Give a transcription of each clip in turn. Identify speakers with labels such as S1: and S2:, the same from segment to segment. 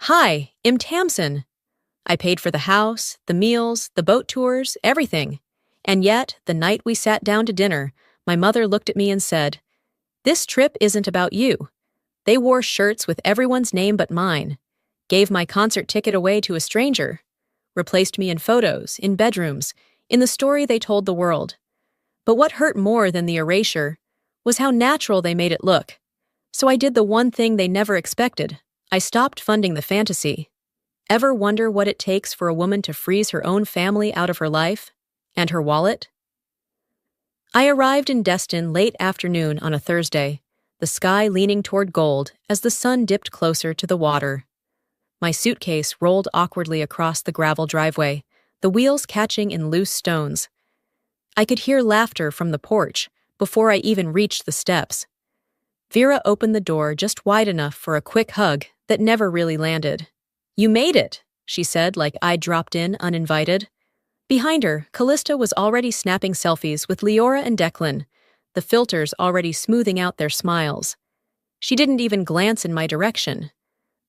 S1: Hi, I'm Tamson. I paid for the house, the meals, the boat tours, everything. And yet, the night we sat down to dinner, my mother looked at me and said, "This trip isn't about you." They wore shirts with everyone's name but mine, gave my concert ticket away to a stranger, replaced me in photos, in bedrooms, in the story they told the world. But what hurt more than the erasure was how natural they made it look. So I did the one thing they never expected. I stopped funding the fantasy. Ever wonder what it takes for a woman to freeze her own family out of her life? And her wallet? I arrived in Destin late afternoon on a Thursday, the sky leaning toward gold as the sun dipped closer to the water. My suitcase rolled awkwardly across the gravel driveway, the wheels catching in loose stones. I could hear laughter from the porch before I even reached the steps. Vera opened the door just wide enough for a quick hug that never really landed. "You made it," she said like I'd dropped in uninvited. Behind her, Callista was already snapping selfies with Leora and Declan, the filters already smoothing out their smiles. She didn't even glance in my direction.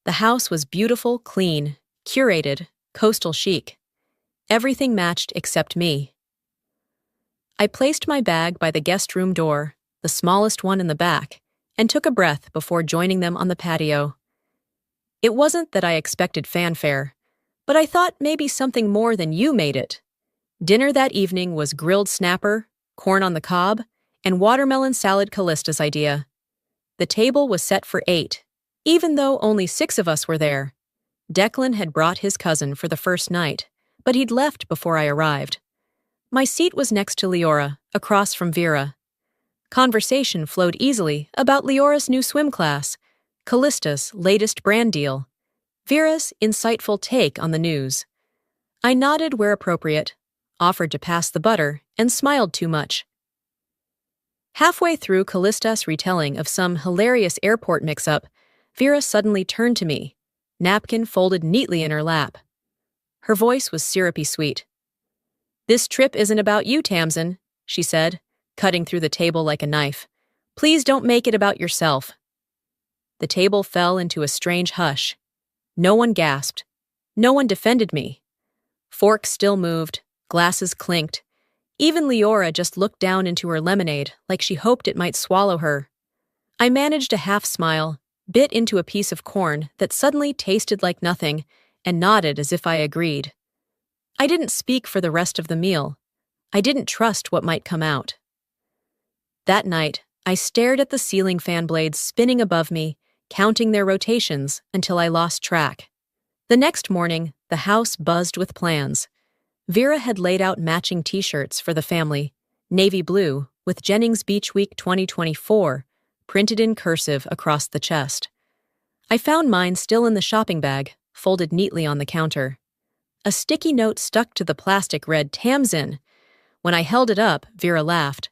S1: The house was beautiful, clean, curated, coastal chic. Everything matched except me. I placed my bag by the guest room door, the smallest one in the back, and took a breath before joining them on the patio. It wasn't that I expected fanfare, but I thought maybe something more than "you made it." Dinner that evening was grilled snapper, corn on the cob, and watermelon salad, Callista's idea. The table was set for 8, even though only 6 of us were there. Declan had brought his cousin for the first night, but he'd left before I arrived. My seat was next to Leora, across from Vera. Conversation flowed easily about Leora's new swim class, Callista's latest brand deal, Vera's insightful take on the news. I nodded where appropriate, offered to pass the butter, and smiled too much. Halfway through Callista's retelling of some hilarious airport mix-up, Vera suddenly turned to me, napkin folded neatly in her lap. Her voice was syrupy sweet. "This trip isn't about you, Tamson," she said, cutting through the table like a knife. "Please don't make it about yourself." The table fell into a strange hush. No one gasped. No one defended me. Forks still moved, glasses clinked. Even Leora just looked down into her lemonade like she hoped it might swallow her. I managed a half smile, bit into a piece of corn that suddenly tasted like nothing, and nodded as if I agreed. I didn't speak for the rest of the meal. I didn't trust what might come out. That night, I stared at the ceiling fan blades spinning above me, counting their rotations until I lost track. The next morning, the house buzzed with plans. Vera had laid out matching t-shirts for the family, navy blue, with Jennings Beach Week 2024, printed in cursive across the chest. I found mine still in the shopping bag, folded neatly on the counter. A sticky note stuck to the plastic read "Tamson." When I held it up, Vera laughed.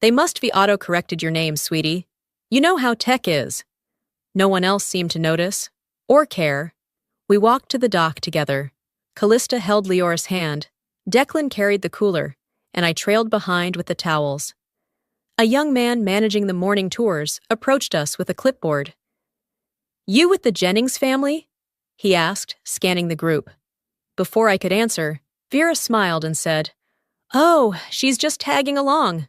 S1: "They must be auto-corrected your name, sweetie. You know how tech is." No one else seemed to notice, or care. We walked to the dock together. Callista held Leora's hand, Declan carried the cooler, and I trailed behind with the towels. A young man managing the morning tours approached us with a clipboard. "You with the Jennings family?" he asked, scanning the group. Before I could answer, Vera smiled and said, "Oh, she's just tagging along."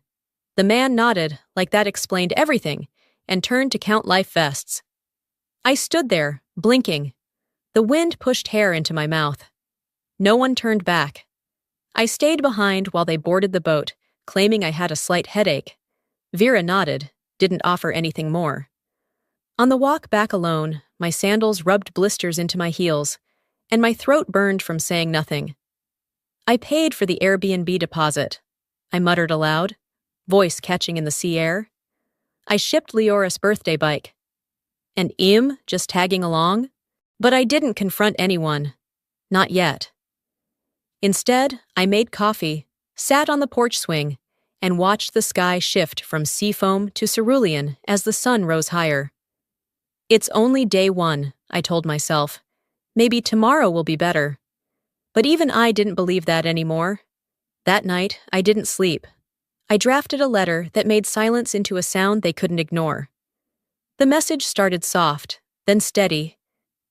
S1: The man nodded, like that explained everything, and turned to count life vests. I stood there, blinking. The wind pushed hair into my mouth. No one turned back. I stayed behind while they boarded the boat, claiming I had a slight headache. Vera nodded, didn't offer anything more. On the walk back alone, my sandals rubbed blisters into my heels, and my throat burned from saying nothing. "I paid for the Airbnb deposit," I muttered aloud, voice catching in the sea air. "I shipped Leora's birthday bike. And Im just tagging along?" But I didn't confront anyone. Not yet. Instead, I made coffee, sat on the porch swing, and watched the sky shift from seafoam to cerulean as the sun rose higher. It's only day 1, I told myself. Maybe tomorrow will be better. But even I didn't believe that anymore. That night, I didn't sleep. I drafted a letter that made silence into a sound they couldn't ignore. The message started soft, then steady.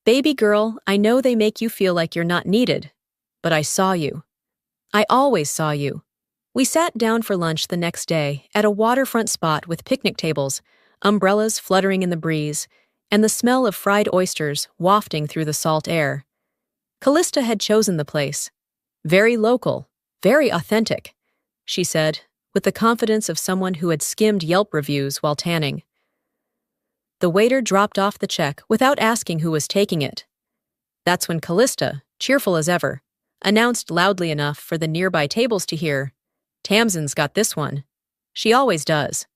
S1: Baby girl, I know they make you feel like you're not needed, but I saw you. I always saw you. We sat down for lunch the next day at a waterfront spot with picnic tables, umbrellas fluttering in the breeze, and the smell of fried oysters wafting through the salt air. Callista had chosen the place. Very local, very authentic, she said, with the confidence of someone who had skimmed Yelp reviews while tanning. The waiter dropped off the check without asking who was taking it. That's when Callista, cheerful as ever, announced loudly enough for the nearby tables to hear, "Tamson's got this one." She always does.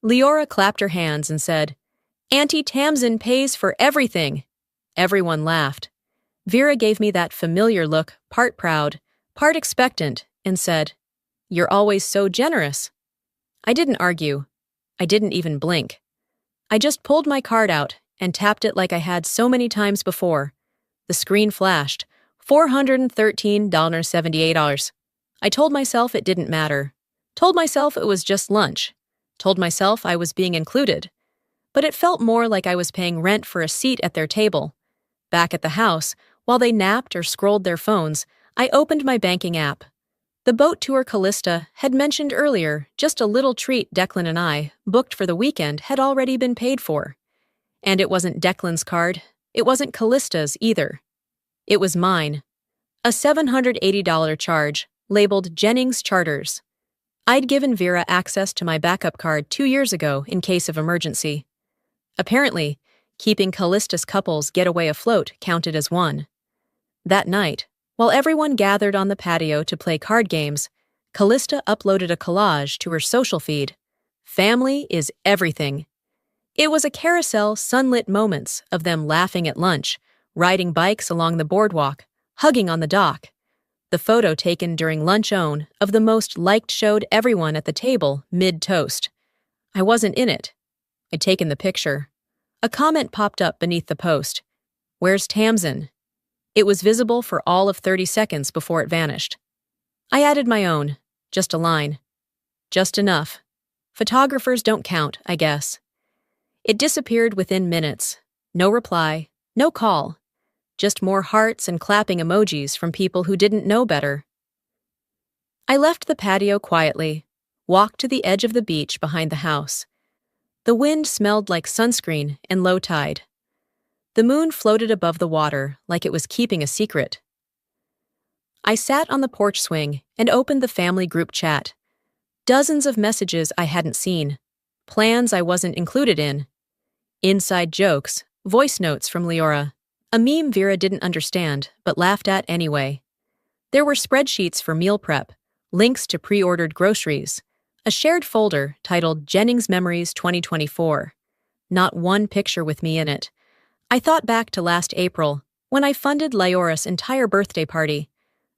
S1: Leora clapped her hands and said, "Auntie Tamson pays for everything." Everyone laughed. Vera gave me that familiar look, part proud, part expectant, and said, "You're always so generous." I didn't argue. I didn't even blink. I just pulled my card out and tapped it like I had so many times before. The screen flashed, $413.78. I told myself it didn't matter. Told myself it was just lunch. Told myself I was being included. But it felt more like I was paying rent for a seat at their table. Back at the house, while they napped or scrolled their phones, I opened my banking app. The boat tour Callista had mentioned earlier, just a little treat Declan and I, booked for the weekend, had already been paid for. And it wasn't Declan's card. It wasn't Callista's either. It was mine. A $780 charge, labeled Jennings Charters. I'd given Vera access to my backup card 2 years ago in case of emergency. Apparently, keeping Callista's couple's getaway afloat counted as one. That night, while everyone gathered on the patio to play card games, Callista uploaded a collage to her social feed. Family is everything. It was a carousel sunlit moments of them laughing at lunch, riding bikes along the boardwalk, hugging on the dock. The photo taken during lunch-own of the most liked showed everyone at the table mid-toast. I wasn't in it. I'd taken the picture. A comment popped up beneath the post. "Where's Tamson?" It was visible for all of 30 seconds before it vanished. I added my own, just a line. Just enough. Photographers don't count, I guess. It disappeared within minutes. No reply, no call. Just more hearts and clapping emojis from people who didn't know better. I left the patio quietly, walked to the edge of the beach behind the house. The wind smelled like sunscreen and low tide. The moon floated above the water like it was keeping a secret. I sat on the porch swing and opened the family group chat. Dozens of messages I hadn't seen, plans I wasn't included in, inside jokes, voice notes from Leora, a meme Vera didn't understand but laughed at anyway. There were spreadsheets for meal prep, links to pre-ordered groceries, a shared folder titled Jennings Memories 2024. Not one picture with me in it. I thought back to last April, when I funded Leora's entire birthday party.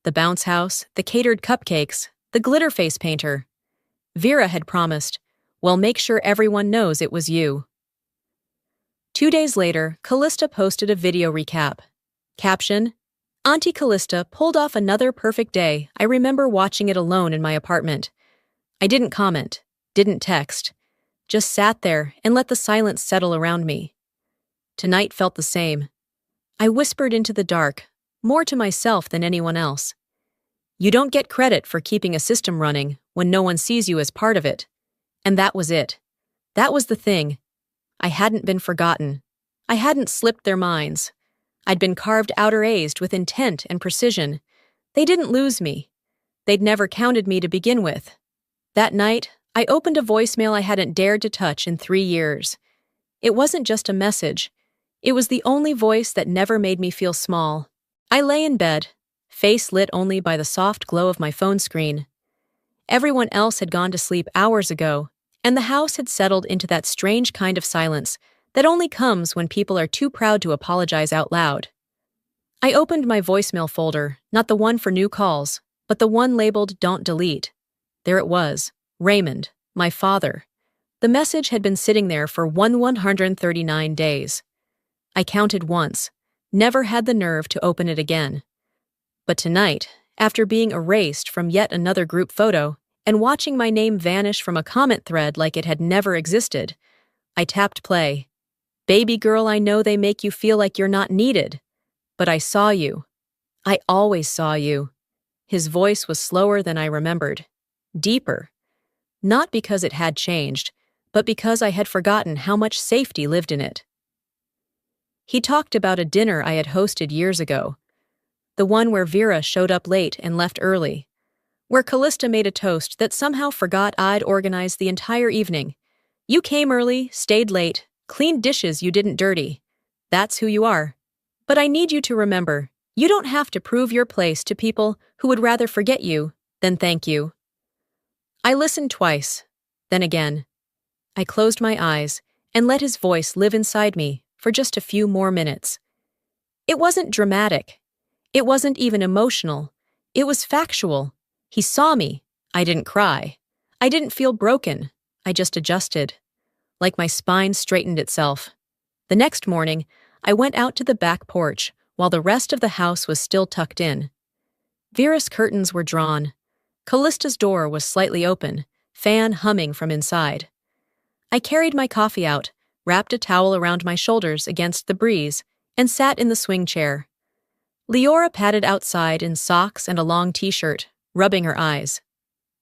S1: The bounce house, the catered cupcakes, the glitter face painter. Vera had promised, "Well, make sure everyone knows it was you." 2 days later, Callista posted a video recap. Caption, "Auntie Callista pulled off another perfect day. I remember watching it alone in my apartment." I didn't comment, didn't text, just sat there and let the silence settle around me. Tonight felt the same. I whispered into the dark, more to myself than anyone else. You don't get credit for keeping a system running when no one sees you as part of it. And that was it. That was the thing. I hadn't been forgotten. I hadn't slipped their minds. I'd been carved out erased with intent and precision. They didn't lose me. They'd never counted me to begin with. That night, I opened a voicemail I hadn't dared to touch in 3 years. It wasn't just a message. It was the only voice that never made me feel small. I lay in bed, face lit only by the soft glow of my phone screen. Everyone else had gone to sleep hours ago, and the house had settled into that strange kind of silence that only comes when people are too proud to apologize out loud. I opened my voicemail folder, not the one for new calls, but the one labeled Don't Delete. There it was, Raymond, my father. The message had been sitting there for 139 days. I counted once, never had the nerve to open it again. But tonight, after being erased from yet another group photo and watching my name vanish from a comment thread like it had never existed, I tapped play. Baby girl, I know they make you feel like you're not needed. But I saw you. I always saw you. His voice was slower than I remembered. Deeper. Not because it had changed, but because I had forgotten how much safety lived in it. He talked about a dinner I had hosted years ago. The one where Vera showed up late and left early. Where Callista made a toast that somehow forgot I'd organized the entire evening. You came early, stayed late, cleaned dishes you didn't dirty. That's who you are. But I need you to remember, you don't have to prove your place to people who would rather forget you than thank you. I listened twice, then again. I closed my eyes and let his voice live inside me for just a few more minutes. It wasn't dramatic. It wasn't even emotional. It was factual. He saw me. I didn't cry. I didn't feel broken. I just adjusted. Like my spine straightened itself. The next morning, I went out to the back porch while the rest of the house was still tucked in. Vera's curtains were drawn. Callista's door was slightly open, fan humming from inside. I carried my coffee out, wrapped a towel around my shoulders against the breeze, and sat in the swing chair. Leora padded outside in socks and a long t-shirt, rubbing her eyes.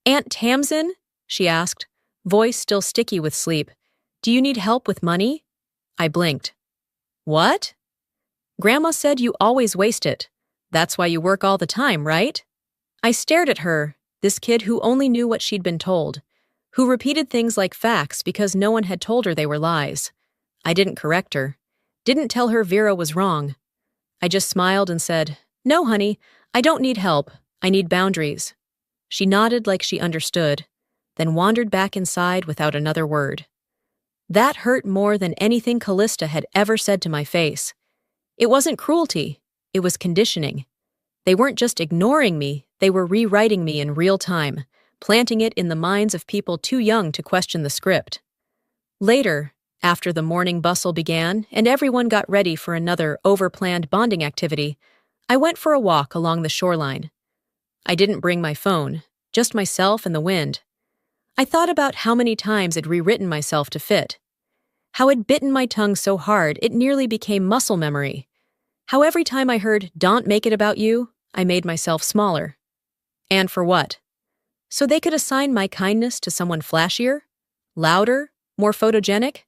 S1: "Aunt Tamson?" she asked, voice still sticky with sleep. "Do you need help with money?" I blinked. "What?" "Grandma said you always waste it. That's why you work all the time, right?" I stared at her, this kid who only knew what she'd been told, who repeated things like facts because no one had told her they were lies. I didn't correct her, didn't tell her Vera was wrong. I just smiled and said, "No, honey, I don't need help. I need boundaries." She nodded like she understood, then wandered back inside without another word. That hurt more than anything Callista had ever said to my face. It wasn't cruelty, it was conditioning. They weren't just ignoring me, they were rewriting me in real time, planting it in the minds of people too young to question the script. Later, after the morning bustle began and everyone got ready for another over-planned bonding activity, I went for a walk along the shoreline. I didn't bring my phone, just myself and the wind. I thought about how many times I'd rewritten myself to fit. How I'd bitten my tongue so hard it nearly became muscle memory. How every time I heard, "Don't make it about you," I made myself smaller. And for what? So they could assign my kindness to someone flashier? Louder? More photogenic?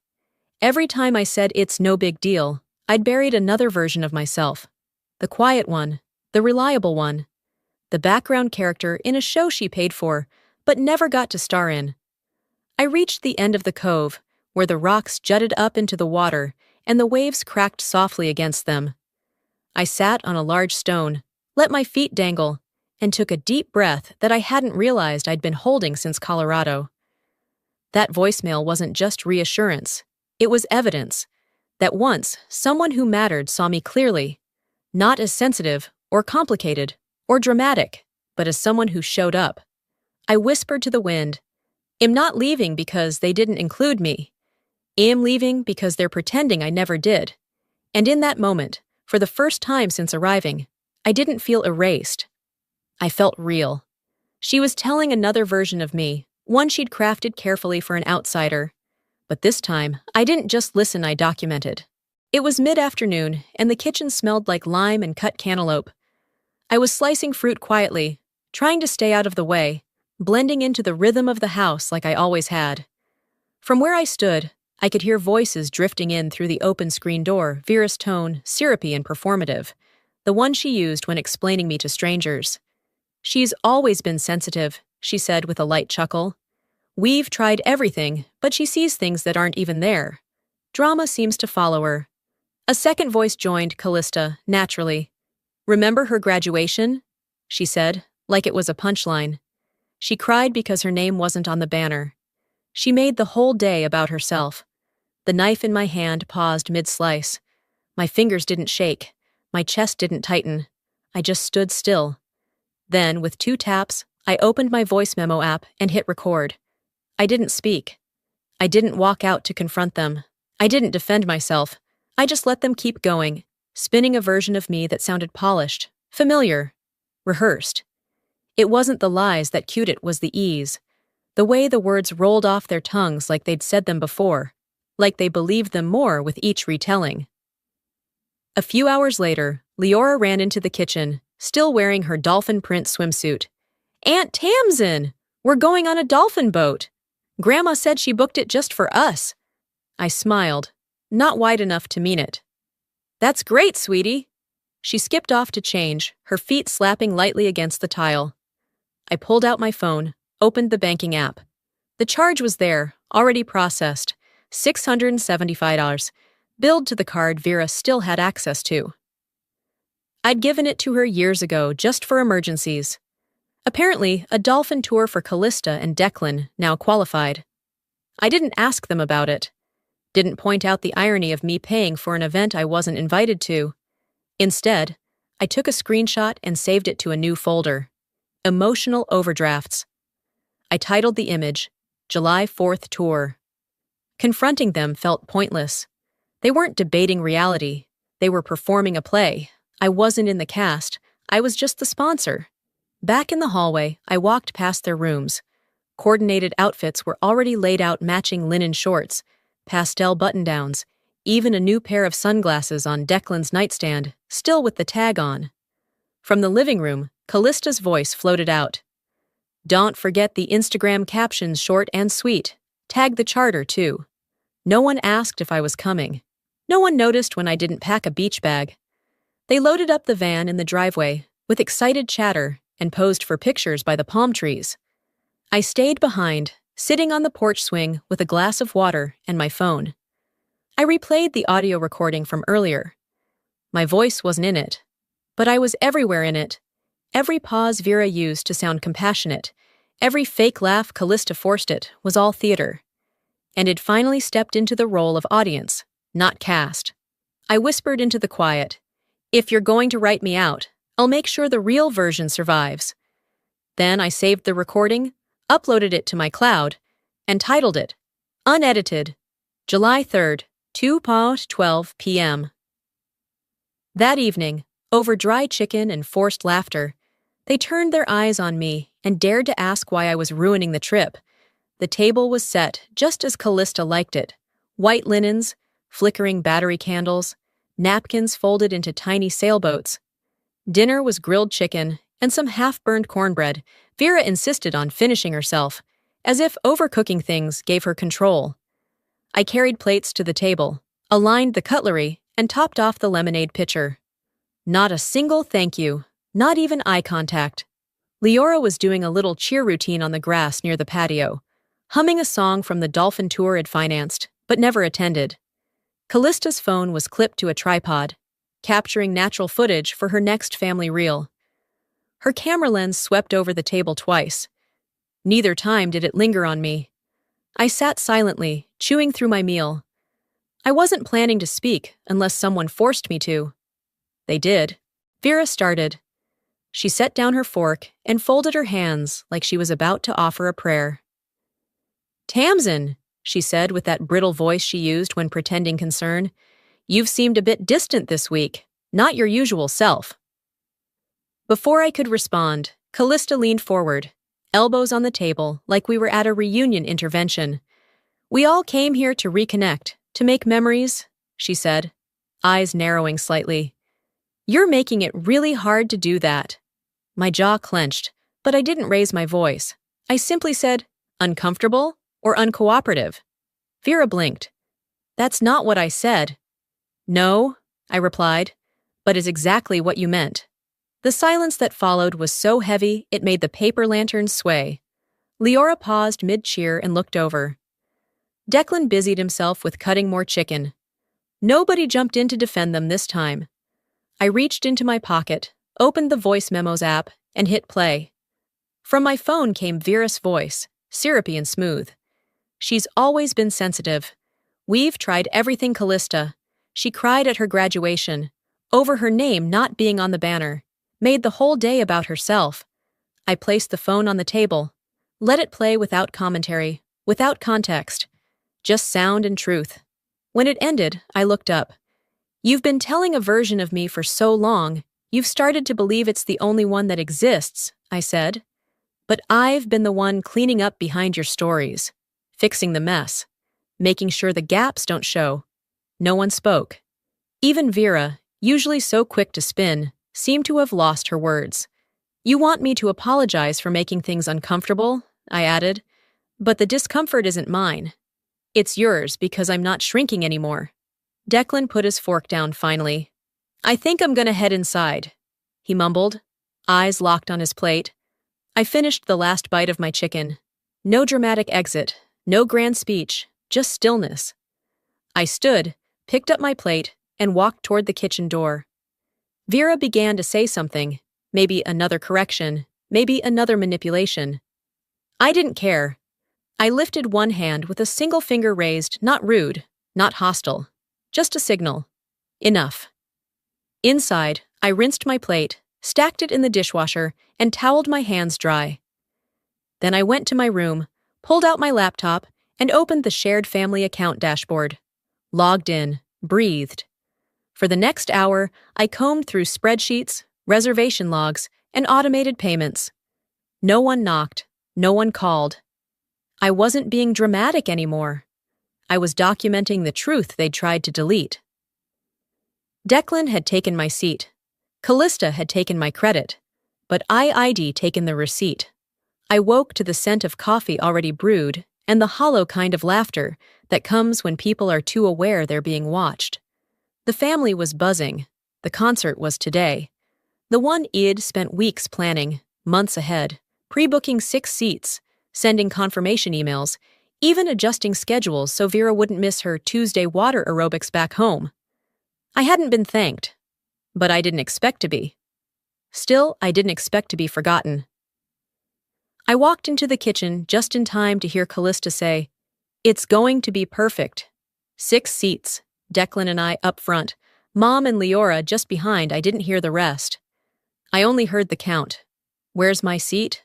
S1: Every time I said it's no big deal, I'd buried another version of myself. The quiet one, the reliable one, the background character in a show she paid for, but never got to star in. I reached the end of the cove, where the rocks jutted up into the water and the waves cracked softly against them. I sat on a large stone, let my feet dangle, and took a deep breath that I hadn't realized I'd been holding since Colorado. That voicemail wasn't just reassurance, it was evidence that once someone who mattered saw me clearly, not as sensitive or complicated or dramatic, but as someone who showed up. I whispered to the wind, "I'm not leaving because they didn't include me. I'm leaving because they're pretending I never did." And in that moment, for the first time since arriving, I didn't feel erased. I felt real. She was telling another version of me, one she'd crafted carefully for an outsider. But this time, I didn't just listen, I documented. It was mid-afternoon, and the kitchen smelled like lime and cut cantaloupe. I was slicing fruit quietly, trying to stay out of the way, blending into the rhythm of the house like I always had. From where I stood, I could hear voices drifting in through the open screen door, Vera's tone, syrupy and performative, the one she used when explaining me to strangers. "She's always been sensitive," she said with a light chuckle. "We've tried everything, but she sees things that aren't even there. Drama seems to follow her." A second voice joined Callista, naturally. "Remember her graduation?" she said, like it was a punchline. She cried because her name wasn't on the banner. She made the whole day about herself. The knife in my hand paused mid-slice. My fingers didn't shake. My chest didn't tighten. I just stood still. Then, with 2 taps, I opened my voice memo app and hit record. I didn't speak. I didn't walk out to confront them. I didn't defend myself. I just let them keep going, spinning a version of me that sounded polished, familiar, rehearsed. It wasn't the lies that cued it was the ease. The way the words rolled off their tongues like they'd said them before. like they believed them more with each retelling. A few hours later, Leora ran into the kitchen, still wearing her dolphin print swimsuit. "Aunt Tamson! We're going on a dolphin boat! Grandma said she booked it just for us." I smiled, not wide enough to mean it. "That's great, sweetie." She skipped off to change, her feet slapping lightly against the tile. I pulled out my phone, opened the banking app. The charge was there, already processed, $675, billed to the card Vera still had access to. I'd given it to her years ago just for emergencies. Apparently, a dolphin tour for Callista and Declan now qualified. I didn't ask them about it. Didn't point out the irony of me paying for an event I wasn't invited to. Instead, I took a screenshot and saved it to a new folder. Emotional Overdrafts. I titled the image, July 4th Tour. Confronting them felt pointless. They weren't debating reality. They were performing a play. I wasn't in the cast. I was just the sponsor. Back in the hallway, I walked past their rooms. Coordinated outfits were already laid out, matching linen shorts, pastel button-downs, even a new pair of sunglasses on Declan's nightstand, still with the tag on. From the living room, Callista's voice floated out. "Don't forget the Instagram captions, short and sweet. Tag the charter, too." No one asked if I was coming. No one noticed when I didn't pack a beach bag. They loaded up the van in the driveway, with excited chatter, and posed for pictures by the palm trees. I stayed behind, sitting on the porch swing with a glass of water and my phone. I replayed the audio recording from earlier. My voice wasn't in it, but I was everywhere in it. Every pause Vera used to sound compassionate, every fake laugh Callista forced it, was all theater. And it finally stepped into the role of audience, not cast. I whispered into the quiet, "If you're going to write me out, I'll make sure the real version survives." Then I saved the recording, uploaded it to my cloud, and titled it, Unedited, July 3rd, 2:12 p.m. That evening, over dry chicken and forced laughter, they turned their eyes on me and dared to ask why I was ruining the trip. The table was set just as Callista liked it. White linens, flickering battery candles, napkins folded into tiny sailboats. Dinner was grilled chicken and some half-burned cornbread. Vera insisted on finishing herself, as if overcooking things gave her control. I carried plates to the table, aligned the cutlery, and topped off the lemonade pitcher. Not a single thank you, not even eye contact. Leora was doing a little cheer routine on the grass near the patio, humming a song from the dolphin tour it financed, but never attended. Callista's phone was clipped to a tripod, capturing natural footage for her next family reel. Her camera lens swept over the table twice. Neither time did it linger on me. I sat silently, chewing through my meal. I wasn't planning to speak unless someone forced me to. They did. Vera started. She set down her fork and folded her hands like she was about to offer a prayer. "Tamson," she said with that brittle voice she used when pretending concern, "you've seemed a bit distant this week, not your usual self." Before I could respond, Callista leaned forward, elbows on the table like we were at a reunion intervention. "We all came here to reconnect, to make memories," she said, eyes narrowing slightly. "You're making it really hard to do that." My jaw clenched, but I didn't raise my voice. I simply said, "Uncomfortable or uncooperative?" Vera blinked. "That's not what I said." "No," I replied, "but is exactly what you meant." The silence that followed was so heavy it made the paper lanterns sway. Leora paused mid-cheer and looked over. Declan busied himself with cutting more chicken. Nobody jumped in to defend them this time. I reached into my pocket, opened the voice memos app, and hit play. From my phone came Vera's voice, syrupy and smooth. "She's always been sensitive. We've tried everything, Callista. She cried at her graduation, over her name not being on the banner, made the whole day about herself." I placed the phone on the table, let it play without commentary, without context, just sound and truth. When it ended, I looked up. "You've been telling a version of me for so long, you've started to believe it's the only one that exists," I said. "But I've been the one cleaning up behind your stories, fixing the mess, making sure the gaps don't show. No one spoke. Even Vera, usually so quick to spin, seemed to have lost her words. You want me to apologize for making things uncomfortable, I added, but the discomfort isn't mine. It's yours because I'm not shrinking anymore. Declan put his fork down finally. I think I'm gonna head inside, he mumbled, eyes locked on his plate. I finished the last bite of my chicken. No dramatic exit, no grand speech, just stillness. I stood, picked up my plate, and walked toward the kitchen door. Vera began to say something, maybe another correction, maybe another manipulation. I didn't care. I lifted one hand with a single finger raised, not rude, not hostile, just a signal. Enough. Inside, I rinsed my plate, stacked it in the dishwasher, and toweled my hands dry. Then I went to my room, pulled out my laptop, and opened the shared family account dashboard. Logged in, breathed. For the next hour, I combed through spreadsheets, reservation logs, and automated payments. No one knocked, no one called. I wasn't being dramatic anymore. I was documenting the truth they'd tried to delete. Declan had taken my seat. Callista had taken my credit, but I'd taken the receipt. I woke to the scent of coffee already brewed and the hollow kind of laughter that comes when people are too aware they're being watched. The family was buzzing. The concert was today. The one I'd spent weeks planning, months ahead, pre-booking 6 seats, sending confirmation emails, even adjusting schedules so Vera wouldn't miss her Tuesday water aerobics back home. I hadn't been thanked, but I didn't expect to be. Still, I didn't expect to be forgotten. I walked into the kitchen just in time to hear Callista say, "It's going to be perfect." 6 seats, Declan and I up front, Mom and Leora just behind. I didn't hear the rest. I only heard the count. "Where's my seat?"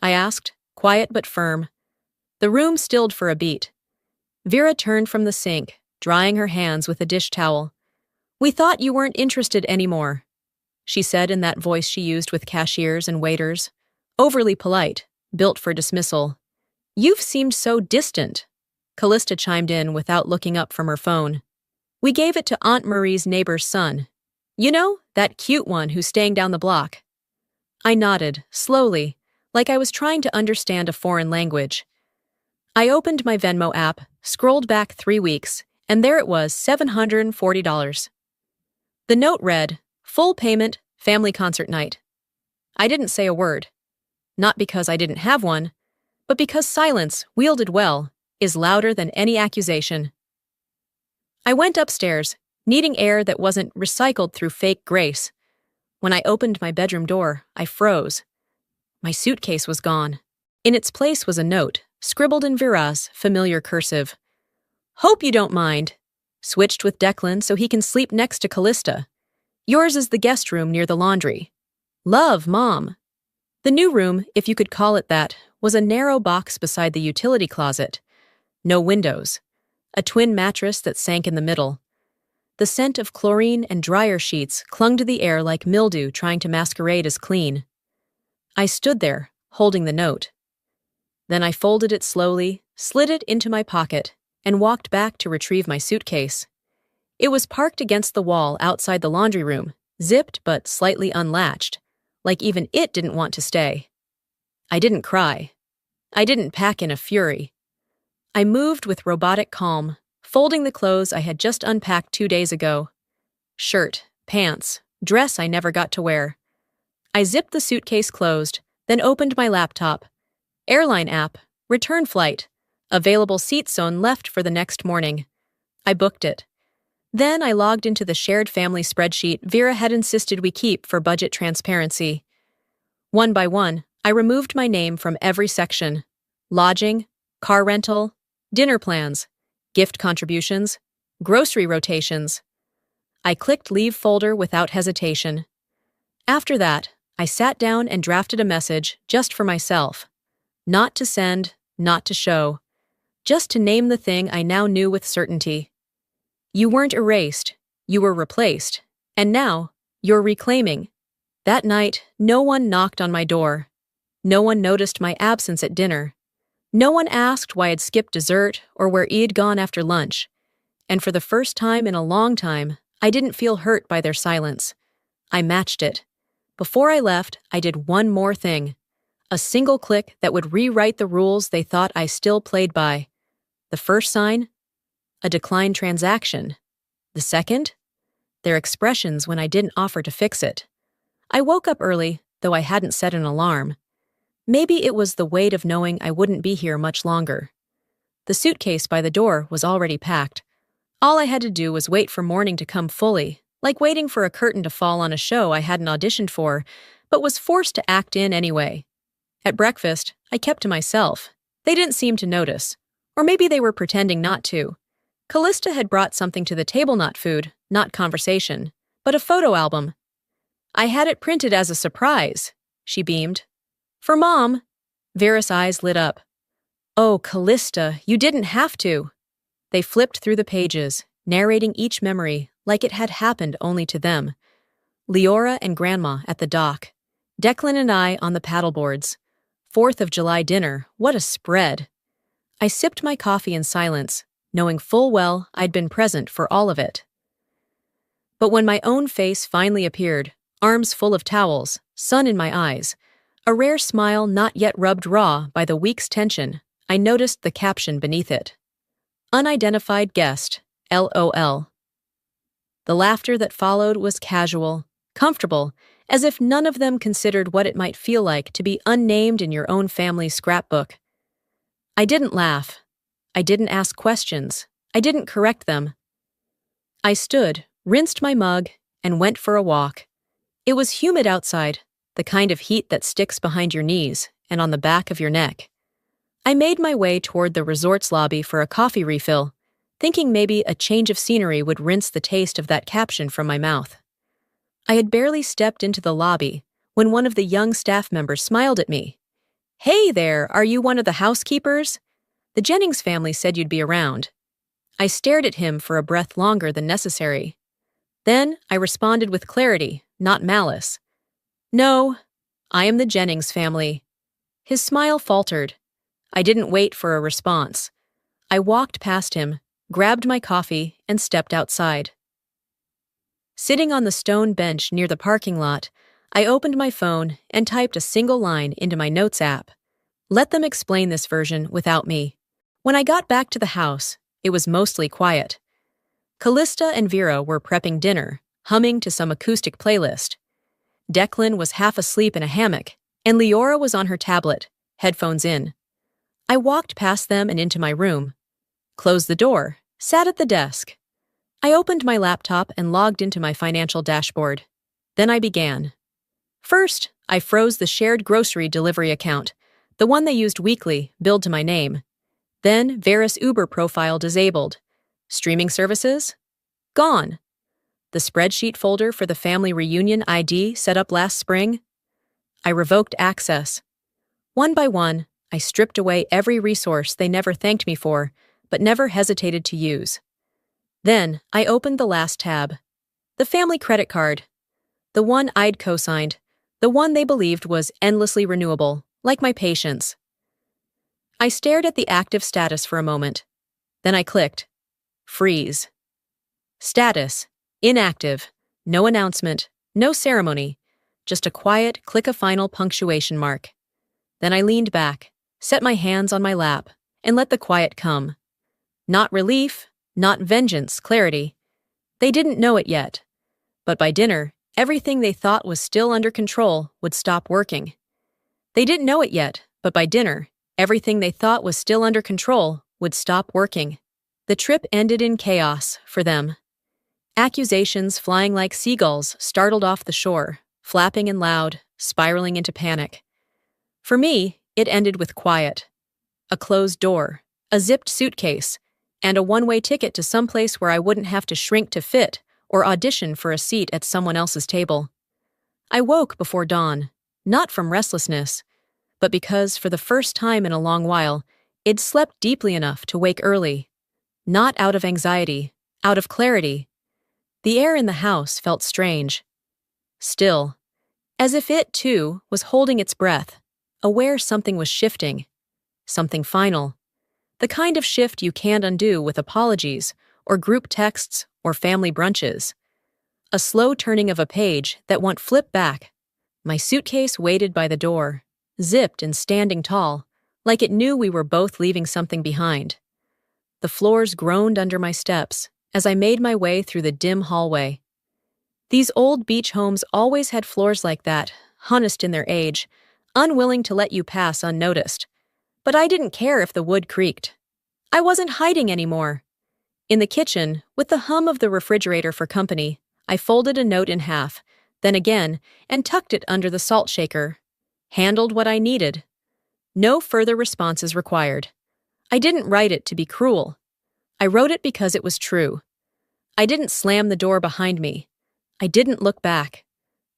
S1: I asked, quiet but firm. The room stilled for a beat. Vera turned from the sink, drying her hands with a dish towel. "We thought you weren't interested anymore," she said in that voice she used with cashiers and waiters. Overly polite, built for dismissal. "You've seemed so distant," Callista chimed in without looking up from her phone. "We gave it to Aunt Marie's neighbor's son. You know, that cute one who's staying down the block." I nodded, slowly, like I was trying to understand a foreign language. I opened my Venmo app, scrolled back 3 weeks, and there it was, $740. The note read, "Full payment, family concert night." I didn't say a word. Not because I didn't have one, but because silence, wielded well, is louder than any accusation. I went upstairs, needing air that wasn't recycled through fake grace. When I opened my bedroom door, I froze. My suitcase was gone. In its place was a note, scribbled in Vera's familiar cursive. "Hope you don't mind. Switched with Declan so he can sleep next to Callista. Yours is the guest room near the laundry. Love, Mom." The new room, if you could call it that, was a narrow box beside the utility closet. No windows. A twin mattress that sank in the middle. The scent of chlorine and dryer sheets clung to the air like mildew trying to masquerade as clean. I stood there, holding the note. Then I folded it slowly, slid it into my pocket, and walked back to retrieve my suitcase. It was parked against the wall outside the laundry room, zipped but slightly unlatched, like even it didn't want to stay. I didn't cry. I didn't pack in a fury. I moved with robotic calm, folding the clothes I had just unpacked 2 days ago. Shirt, pants, dress I never got to wear. I zipped the suitcase closed, then opened my laptop. Airline app, return flight, available seat zone left for the next morning. I booked it. Then I logged into the shared family spreadsheet Vera had insisted we keep for budget transparency. One by one, I removed my name from every section. Lodging, car rental, dinner plans, gift contributions, grocery rotations. I clicked Leave Folder without hesitation. After that, I sat down and drafted a message just for myself. Not to send, not to show. Just to name the thing I now knew with certainty. You weren't erased, you were replaced, and now, you're reclaiming. That night, no one knocked on my door. No one noticed my absence at dinner. No one asked why I'd skipped dessert or where I'd gone after lunch. And for the first time in a long time, I didn't feel hurt by their silence. I matched it. Before I left, I did one more thing. A single click that would rewrite the rules they thought I still played by. The first sign? A declined transaction. The second? Their expressions when I didn't offer to fix it. I woke up early, though I hadn't set an alarm. Maybe it was the weight of knowing I wouldn't be here much longer. The suitcase by the door was already packed. All I had to do was wait for morning to come fully, like waiting for a curtain to fall on a show I hadn't auditioned for, but was forced to act in anyway. At breakfast, I kept to myself. They didn't seem to notice. Or maybe they were pretending not to. Callista had brought something to the table, not food, not conversation, but a photo album. I had it printed as a surprise, she beamed. For Mom. Vera's eyes lit up. Oh, Callista, you didn't have to. They flipped through the pages, narrating each memory like it had happened only to them. Leora and Grandma at the dock. Declan and I on the paddleboards. 4th of July dinner, what a spread. I sipped my coffee in silence, knowing full well I'd been present for all of it. But when my own face finally appeared, arms full of towels, sun in my eyes, a rare smile not yet rubbed raw by the week's tension, I noticed the caption beneath it. Unidentified guest, LOL. The laughter that followed was casual, comfortable, as if none of them considered what it might feel like to be unnamed in your own family's scrapbook. I didn't laugh. I didn't ask questions. I didn't correct them. I stood, rinsed my mug, and went for a walk. It was humid outside, the kind of heat that sticks behind your knees and on the back of your neck. I made my way toward the resort's lobby for a coffee refill, thinking maybe a change of scenery would rinse the taste of that caption from my mouth. I had barely stepped into the lobby when one of the young staff members smiled at me. Hey there, are you one of the housekeepers? The Jennings family said you'd be around. I stared at him for a breath longer than necessary. Then I responded with clarity, not malice. No, I am the Jennings family. His smile faltered. I didn't wait for a response. I walked past him, grabbed my coffee, and stepped outside. Sitting on the stone bench near the parking lot, I opened my phone and typed a single line into my Notes app. Let them explain this version without me. When I got back to the house, it was mostly quiet. Callista and Vera were prepping dinner, humming to some acoustic playlist. Declan was half asleep in a hammock, and Leora was on her tablet, headphones in. I walked past them and into my room, closed the door, sat at the desk. I opened my laptop and logged into my financial dashboard. Then I began. First, I froze the shared grocery delivery account, the one they used weekly, billed to my name. Then Vera's Uber profile disabled. Streaming services? Gone. The spreadsheet folder for the family reunion ID set up last spring? I revoked access. One by one, I stripped away every resource they never thanked me for, but never hesitated to use. Then I opened the last tab. The family credit card. The one I'd co-signed. The one they believed was endlessly renewable, like my patience. I stared at the active status for a moment. Then I clicked. Freeze. Status. Inactive. No announcement. No ceremony. Just a quiet click-a-final punctuation mark. Then I leaned back, set my hands on my lap, and let the quiet come. Not relief, not vengeance, clarity. They didn't know it yet. But by dinner, everything they thought was still under control would stop working. They didn't know it yet, but by dinner, everything they thought was still under control would stop working. The trip ended in chaos for them. Accusations flying like seagulls startled off the shore, flapping and loud, spiraling into panic. For me, it ended with quiet. A closed door, a zipped suitcase, and a one-way ticket to someplace where I wouldn't have to shrink to fit or audition for a seat at someone else's table. I woke before dawn, not from restlessness, but because for the first time in a long while, I'd slept deeply enough to wake early. Not out of anxiety, out of clarity. The air in the house felt strange. Still, as if it, too, was holding its breath, aware something was shifting. something final. The kind of shift you can't undo with apologies, or group texts, or family brunches. A slow turning of a page that won't flip back. My suitcase waited by the door, zipped and standing tall, like it knew we were both leaving something behind. The floors groaned under my steps as I made my way through the dim hallway. These old beach homes always had floors like that, honest in their age, unwilling to let you pass unnoticed. But I didn't care if the wood creaked. I wasn't hiding anymore. In the kitchen, with the hum of the refrigerator for company, I folded a note in half, then again, and tucked it under the salt shaker. Handled what I needed. No further responses required. I didn't write it to be cruel. I wrote it because it was true. I didn't slam the door behind me. I didn't look back.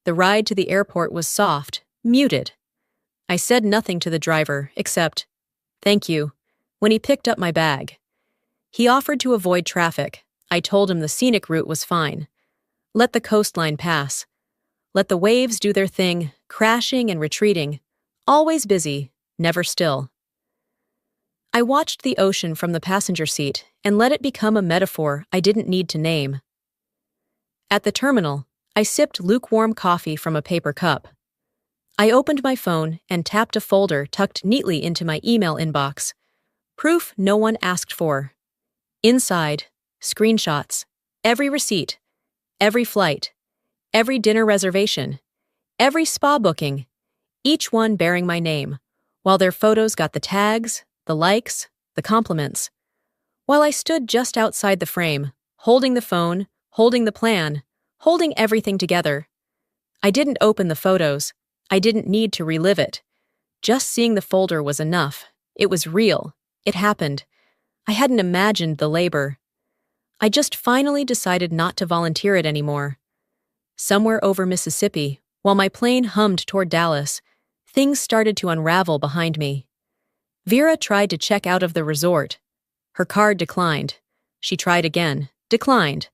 S1: The ride to the airport was soft, muted. I said nothing to the driver, except, "Thank you," when he picked up my bag. He offered to avoid traffic. I told him the scenic route was fine. Let the coastline pass. Let the waves do their thing, crashing and retreating. Always busy, never still. I watched the ocean from the passenger seat and let it become a metaphor I didn't need to name. At the terminal, I sipped lukewarm coffee from a paper cup. I opened my phone and tapped a folder tucked neatly into my email inbox. Proof no one asked for. Inside, screenshots, every receipt, every flight, every dinner reservation, every spa booking, each one bearing my name, while their photos got the tags, the likes, the compliments. While I stood just outside the frame, holding the phone, holding the plan, holding everything together. I didn't open the photos. I didn't need to relive it. Just seeing the folder was enough. It was real. It happened. I hadn't imagined the labor. I just finally decided not to volunteer it anymore. Somewhere over Mississippi, while my plane hummed toward Dallas, things started to unravel behind me. Vera tried to check out of the resort. Her card declined. She tried again. Declined.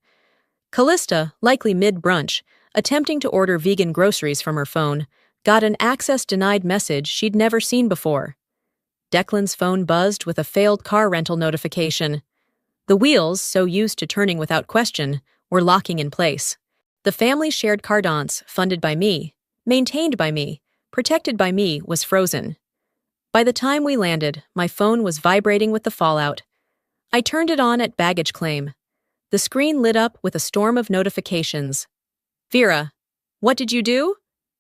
S1: Callista, likely mid-brunch, attempting to order vegan groceries from her phone, got an access-denied message she'd never seen before. Declan's phone buzzed with a failed car rental notification. The wheels, so used to turning without question, were locking in place. The family's shared car dance, funded by me, maintained by me, protected by me, was frozen. By the time we landed, my phone was vibrating with the fallout. I turned it on at baggage claim. The screen lit up with a storm of notifications. Vera, what did you do?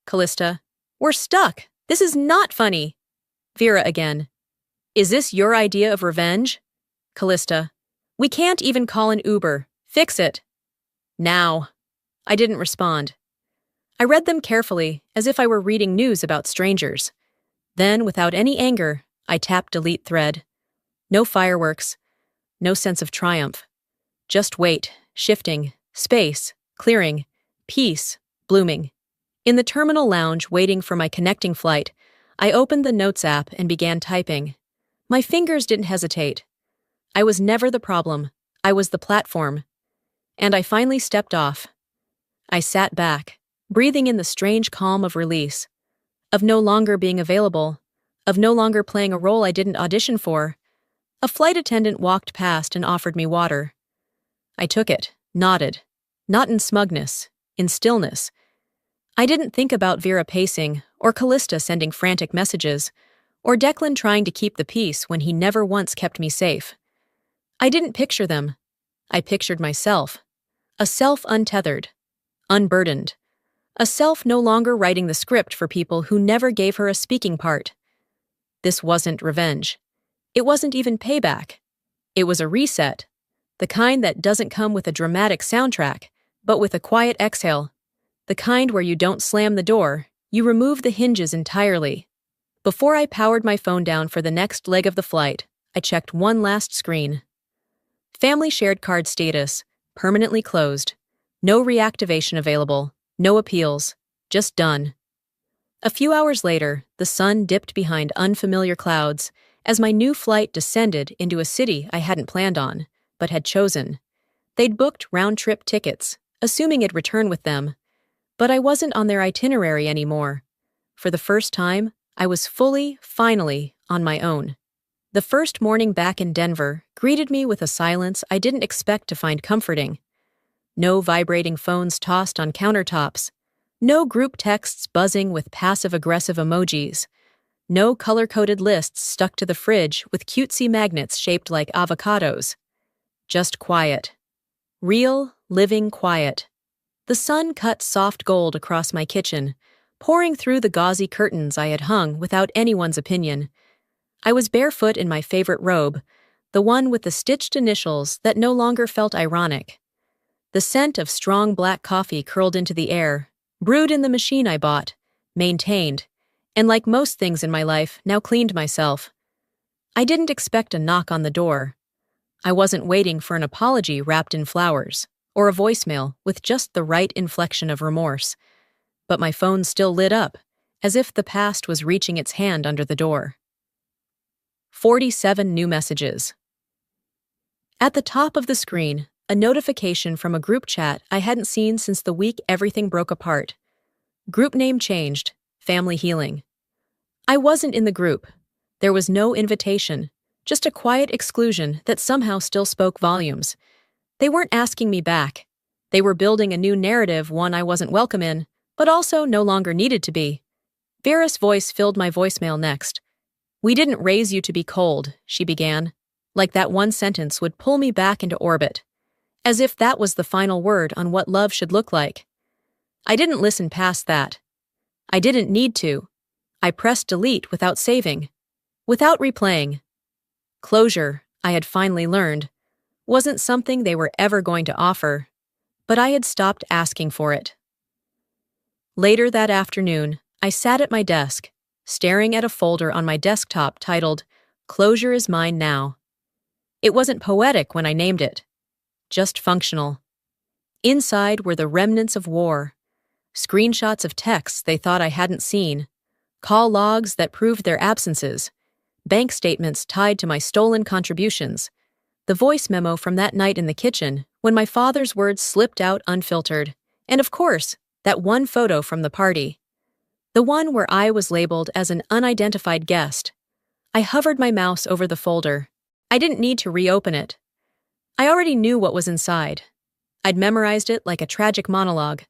S1: Callista, we're stuck. This is not funny. Vera again. Is this your idea of revenge? Callista, we can't even call an Uber. Fix it. Now. I didn't respond. I read them carefully, as if I were reading news about strangers. Then, without any anger, I tapped delete thread. No fireworks. No sense of triumph. Just weight, shifting, space, clearing, peace, blooming. In the terminal lounge waiting for my connecting flight, I opened the Notes app and began typing. My fingers didn't hesitate. I was never the problem. I was the platform. And I finally stepped off. I sat back, breathing in the strange calm of release, of no longer being available, of no longer playing a role I didn't audition for. A flight attendant walked past and offered me water. I took it, nodded, not in smugness, in stillness. I didn't think about Vera pacing, or Callista sending frantic messages, or Declan trying to keep the peace when he never once kept me safe. I didn't picture them. I pictured myself. A self untethered, unburdened. A self no longer writing the script for people who never gave her a speaking part. This wasn't revenge. It wasn't even payback. It was a reset, the kind that doesn't come with a dramatic soundtrack, but with a quiet exhale, the kind where you don't slam the door, you remove the hinges entirely. Before I powered my phone down for the next leg of the flight, I checked one last screen. Family shared card status, permanently closed. No reactivation available, no appeals, just done. A few hours later, the sun dipped behind unfamiliar clouds as my new flight descended into a city I hadn't planned on, but had chosen. They'd booked round-trip tickets, assuming I'd return with them. But I wasn't on their itinerary anymore. For the first time, I was fully, finally, on my own. The first morning back in Denver greeted me with a silence I didn't expect to find comforting. No vibrating phones tossed on countertops. No group texts buzzing with passive-aggressive emojis. No color-coded lists stuck to the fridge with cutesy magnets shaped like avocados. Just quiet. Real, living quiet. The sun cut soft gold across my kitchen, pouring through the gauzy curtains I had hung without anyone's opinion. I was barefoot in my favorite robe, the one with the stitched initials that no longer felt ironic. The scent of strong black coffee curled into the air, brewed in the machine I bought, maintained, and like most things in my life, now cleaned myself. I didn't expect a knock on the door. I wasn't waiting for an apology wrapped in flowers, or a voicemail with just the right inflection of remorse. But my phone still lit up, as if the past was reaching its hand under the door. 47 new messages. At the top of the screen, a notification from a group chat I hadn't seen since the week everything broke apart. Group name changed, Family Healing. I wasn't in the group. There was no invitation, just a quiet exclusion that somehow still spoke volumes. They weren't asking me back. They were building a new narrative, one I wasn't welcome in, but also no longer needed to be. Vera's voice filled my voicemail next. "We didn't raise you to be cold," she began, like that one sentence would pull me back into orbit, as if that was the final word on what love should look like. I didn't listen past that. I didn't need to. I pressed delete without saving, without replaying. Closure, I had finally learned, wasn't something they were ever going to offer, but I had stopped asking for it. Later that afternoon, I sat at my desk, staring at a folder on my desktop titled, "Closure is Mine Now." It wasn't poetic when I named it, just functional. Inside were the remnants of war, screenshots of texts they thought I hadn't seen, call logs that proved their absences, bank statements tied to my stolen contributions, the voice memo from that night in the kitchen when my father's words slipped out unfiltered, and of course, that one photo from the party. The one where I was labeled as an unidentified guest. I hovered my mouse over the folder. I didn't need to reopen it. I already knew what was inside. I'd memorized it like a tragic monologue.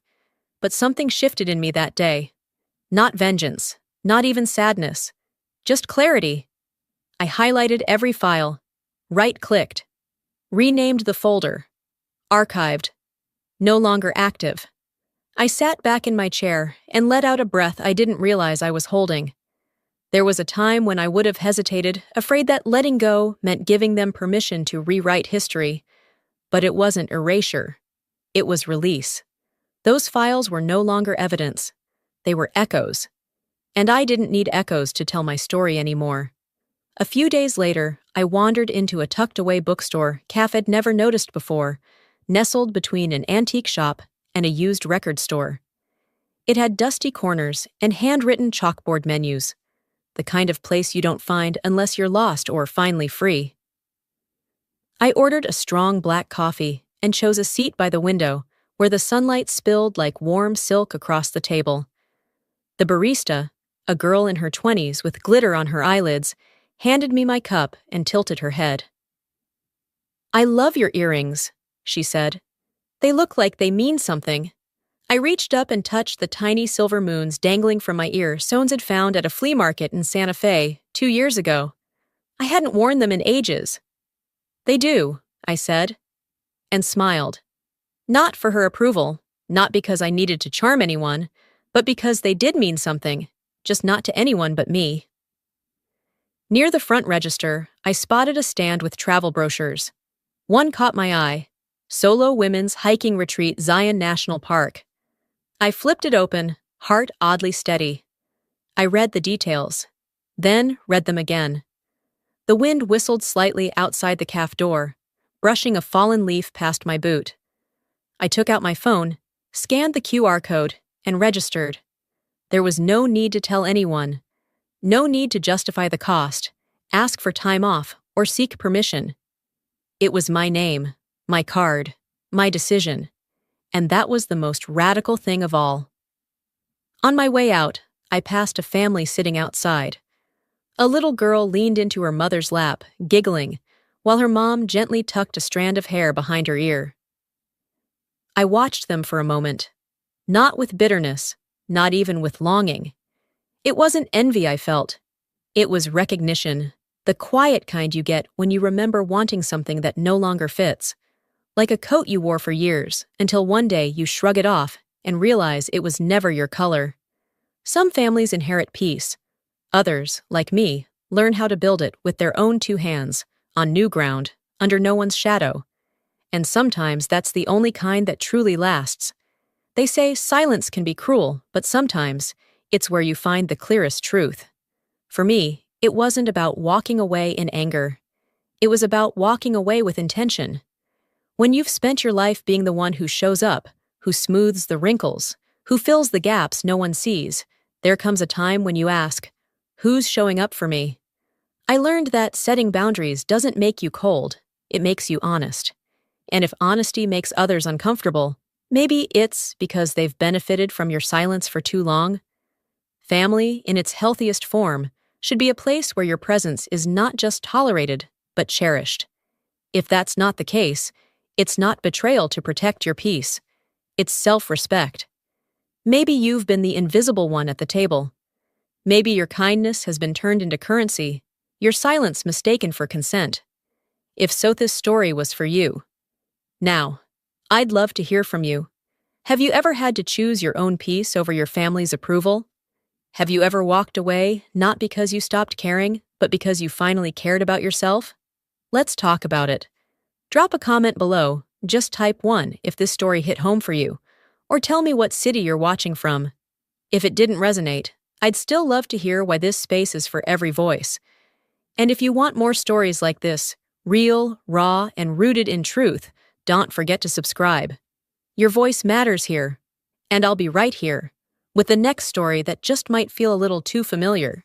S1: But something shifted in me that day. Not vengeance, not even sadness, just clarity. I highlighted every file, right-clicked, renamed the folder, archived, no longer active. I sat back in my chair and let out a breath I didn't realize I was holding. There was a time when I would have hesitated, afraid that letting go meant giving them permission to rewrite history. But it wasn't erasure. It was release. Those files were no longer evidence. They were echoes. And I didn't need echoes to tell my story anymore. A few days later, I wandered into a tucked-away bookstore Caf had never noticed before, nestled between an antique shop and a used record store. It had dusty corners and handwritten chalkboard menus, the kind of place you don't find unless you're lost or finally free. I ordered a strong black coffee and chose a seat by the window where the sunlight spilled like warm silk across the table. The barista, a girl in her 20s with glitter on her eyelids, handed me my cup and tilted her head. "I love your earrings," she said. "They look like they mean something." I reached up and touched the tiny silver moons dangling from my ear Sones had found at a flea market in Santa Fe 2 years ago. I hadn't worn them in ages. "They do," I said, and smiled. Not for her approval, not because I needed to charm anyone, but because they did mean something, just not to anyone but me. Near the front register, I spotted a stand with travel brochures. One caught my eye, Solo Women's Hiking Retreat Zion National Park. I flipped it open, heart oddly steady. I read the details, then read them again. The wind whistled slightly outside the caf door, brushing a fallen leaf past my boot. I took out my phone, scanned the QR code, and registered. There was no need to tell anyone. No need to justify the cost, ask for time off, or seek permission. It was my name, my card, my decision, and that was the most radical thing of all. On my way out, I passed a family sitting outside. A little girl leaned into her mother's lap, giggling, while her mom gently tucked a strand of hair behind her ear. I watched them for a moment, not with bitterness, not even with longing. It wasn't envy I felt. It was recognition, the quiet kind you get when you remember wanting something that no longer fits, like a coat you wore for years, until one day you shrug it off and realize it was never your color. Some families inherit peace. Others, like me, learn how to build it with their own two hands, on new ground, under no one's shadow. And sometimes that's the only kind that truly lasts. They say silence can be cruel, but sometimes it's where you find the clearest truth. For me, it wasn't about walking away in anger. It was about walking away with intention. When you've spent your life being the one who shows up, who smooths the wrinkles, who fills the gaps no one sees, there comes a time when you ask, who's showing up for me? I learned that setting boundaries doesn't make you cold, it makes you honest. And if honesty makes others uncomfortable, maybe it's because they've benefited from your silence for too long. Family, in its healthiest form, should be a place where your presence is not just tolerated, but cherished. If that's not the case, it's not betrayal to protect your peace. It's self-respect. Maybe you've been the invisible one at the table. Maybe your kindness has been turned into currency, your silence mistaken for consent. If so, this story was for you. Now, I'd love to hear from you. Have you ever had to choose your own peace over your family's approval? Have you ever walked away, not because you stopped caring, but because you finally cared about yourself? Let's talk about it. Drop a comment below, just type 1 if this story hit home for you, or tell me what city you're watching from. If it didn't resonate, I'd still love to hear why this space is for every voice. And if you want more stories like this, real, raw, and rooted in truth, don't forget to subscribe. Your voice matters here, and I'll be right here with the next story that just might feel a little too familiar.